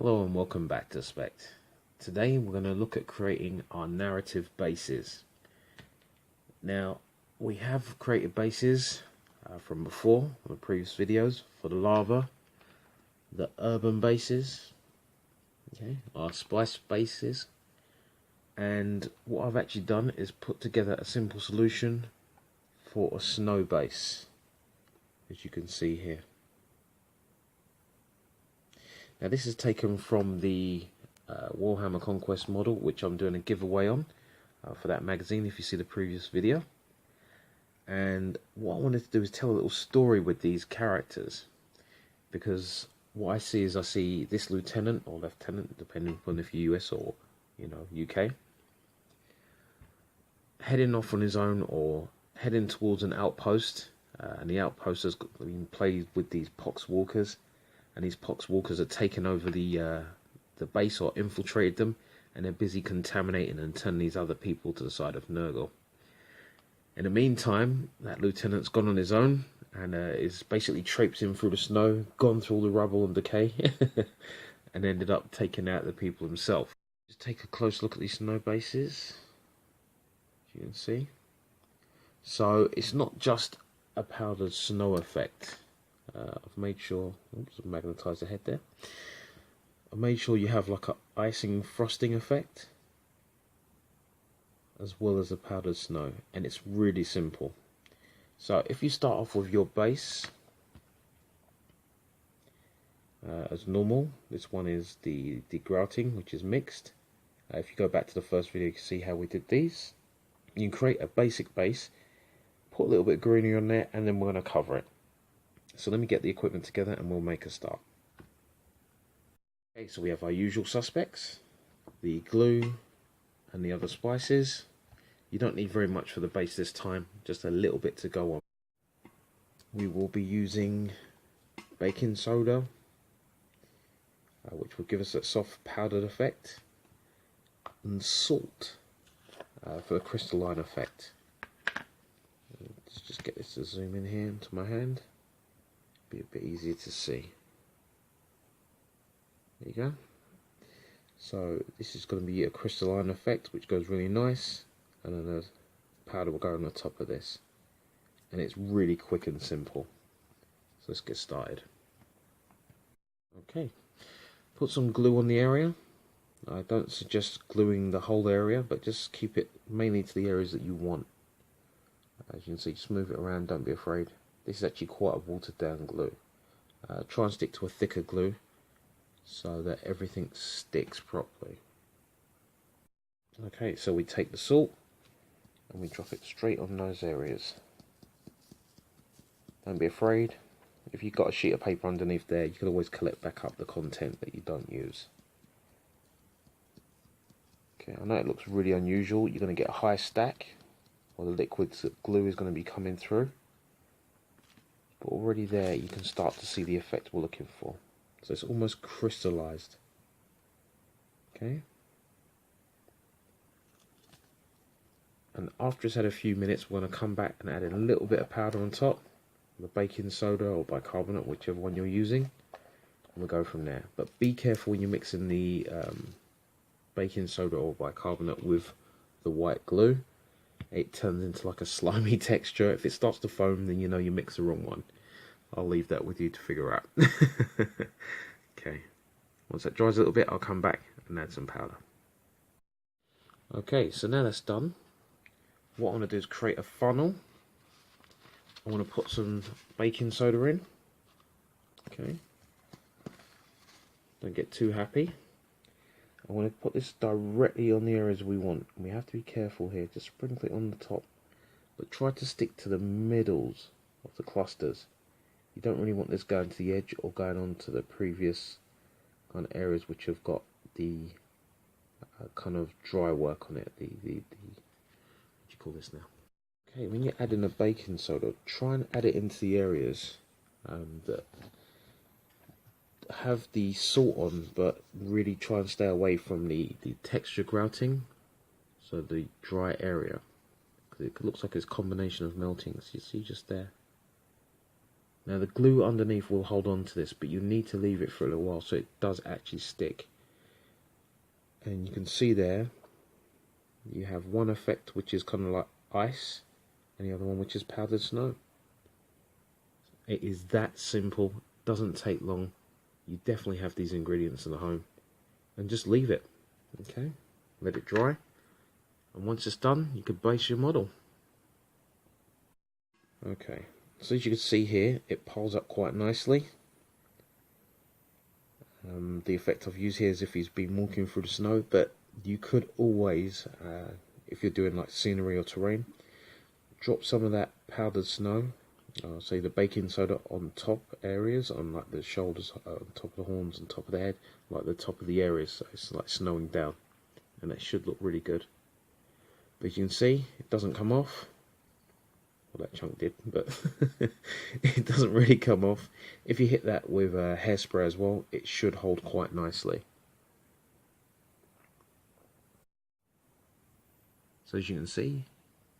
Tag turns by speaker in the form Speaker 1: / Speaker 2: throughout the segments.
Speaker 1: Hello and welcome back to spekdyt. Today we're going to look at creating our narrative bases. Now we have created bases from before on the previous videos for the lava, the urban bases, our spice bases, and what I've actually done is put together a simple solution for a snow base, as you can see here. Now this is taken from the Warhammer Conquest model, which I'm doing a giveaway on for that magazine if you see the previous video. And what I wanted to do is tell a little story with these characters, because what I see is I see this lieutenant or lieutenant, depending upon if you're US or UK, heading off on his own or heading towards an outpost, and the outpost has been played with these poxwalkers. And these poxwalkers are taken over the base or infiltrated them, and they're busy contaminating and turning these other people to the side of Nurgle. In the meantime, that lieutenant's gone on his own and is basically traipsing through the snow, gone through all the rubble and decay, and ended up taking out the people himself. Just take a close look at these snow bases, as you can see. So it's not just a powdered snow effect. I've made sure, oops, I've magnetised the head there. I've made sure you have like a icing frosting effect, as well as a powdered snow, and it's really simple. So if you start off with your base as normal, this one is the grouting, which is mixed. If you go back to the first video, you can see how we did these. You can create a basic base, put a little bit of greenery on there, and then we're going to cover it. So let me get the equipment together and we'll make a start. Okay, so we have our usual suspects, the glue and the other spices. You don't need very much for the base this time, just a little bit to go on. We will be using baking soda, which will give us that soft powdered effect, and salt for the crystalline effect. Let's just get this to zoom in here into my hand. Be a bit easier to see. There you go. So this is going to be a crystalline effect, which goes really nice, and then the powder will go on the top of this, and it's really quick and simple. So let's get started. Okay, put some glue on the area. I don't suggest gluing the whole area, but just keep it mainly to the areas that you want. As you can see, just move it around, don't be afraid. This is actually quite a watered down glue. Try and stick to a thicker glue so that everything sticks properly. Okay, so we take the salt and we drop it straight on those areas. Don't be afraid. If you've got a sheet of paper underneath there, you can always collect back up the content that you don't use. Okay, I know it looks really unusual. You're going to get a high stack, or the liquid glue is going to be coming through. But already there you can start to see the effect we're looking for. So it's almost crystallized. Okay. And after it's had a few minutes, we're going to come back and add in a little bit of powder on top, the baking soda or bicarbonate, whichever one you're using, and we'll go from there. But be careful when you're mixing the baking soda or bicarbonate with the white glue. It turns into like a slimy texture. If it starts to foam, then you know you mixed the wrong one. I'll leave that with you to figure out. Okay, once that dries a little bit, I'll come back and add some powder. Okay, so now that's done, what I want to do is create a funnel. I want to put some baking soda in. Okay, don't get too happy. I want to put this directly on the areas we want. We have to be careful here, just sprinkle it on the top, but try to stick to the middles of the clusters. You don't really want this going to the edge or going on to the previous kind of areas which have got the kind of dry work on it. What do you call this now? Okay, when you're adding a baking soda, try and add it into the areas that have the salt on, but really try and stay away from the texture grouting, so the dry area, because it looks like it's a combination of melting, as you see just there. Now the glue underneath will hold on to this, but you need to leave it for a little while so it does actually stick. And you can see there, you have one effect which is kind of like ice, and the other one which is powdered snow. It is that simple, doesn't take long. You definitely have these ingredients in the home. And just leave it, okay? Let it dry. And once it's done, you can base your model. Okay, so as you can see here, it piles up quite nicely. The effect I've used here is if he's been walking through the snow, but you could always, if you're doing like scenery or terrain, drop some of that powdered snow, say the baking soda on top areas, on like the shoulders, on top of the horns, on top of the head, like the top of the areas, so it's like snowing down, and that should look really good. But as you can see, it doesn't come off. Well, that chunk did, but it doesn't really come off. If you hit that with hairspray as well, it should hold quite nicely. So as you can see,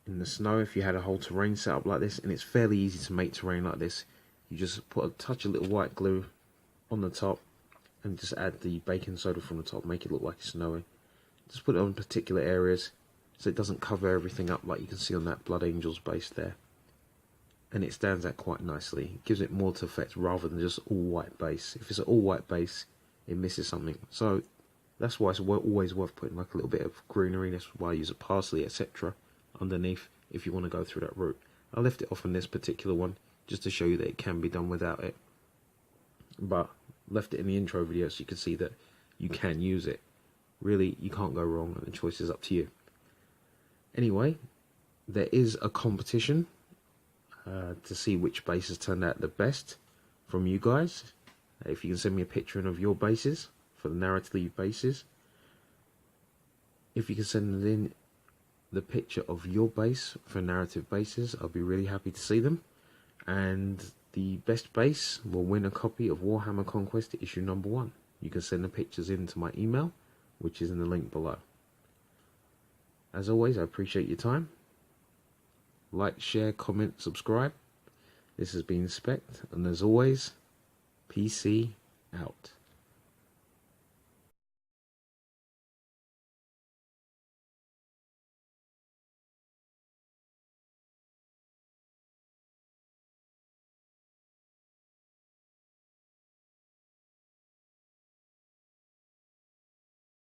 Speaker 1: in the snow, if you had a whole terrain set up like this, and it's fairly easy to make terrain like this, you just touch a little white glue on the top, and just add the baking soda from the top, make it look like it's snowing. Just put it on particular areas, so it doesn't cover everything up like you can see on that Blood Angels base there. And it stands out quite nicely. It gives it more to effect rather than just all white base. If it's an all white base, it misses something. So that's why it's always worth putting like a little bit of greenery. That's why I use a parsley, etc. underneath if you want to go through that route. I left it off on this particular one just to show you that it can be done without it. But left it in the intro video so you can see that you can use it. Really, you can't go wrong, and the choice is up to you. Anyway, there is a competition to see which bases turned out the best from you guys. If you can send me a picture of your bases for the narrative bases. If you can send in the picture of your base for narrative bases, I'll be really happy to see them. And the best base will win a copy of Warhammer Conquest issue number 1. You can send the pictures in to my email, which is in the link below. As always, I appreciate your time. Like, share, comment, subscribe. This has been Spect, and as always, PC out.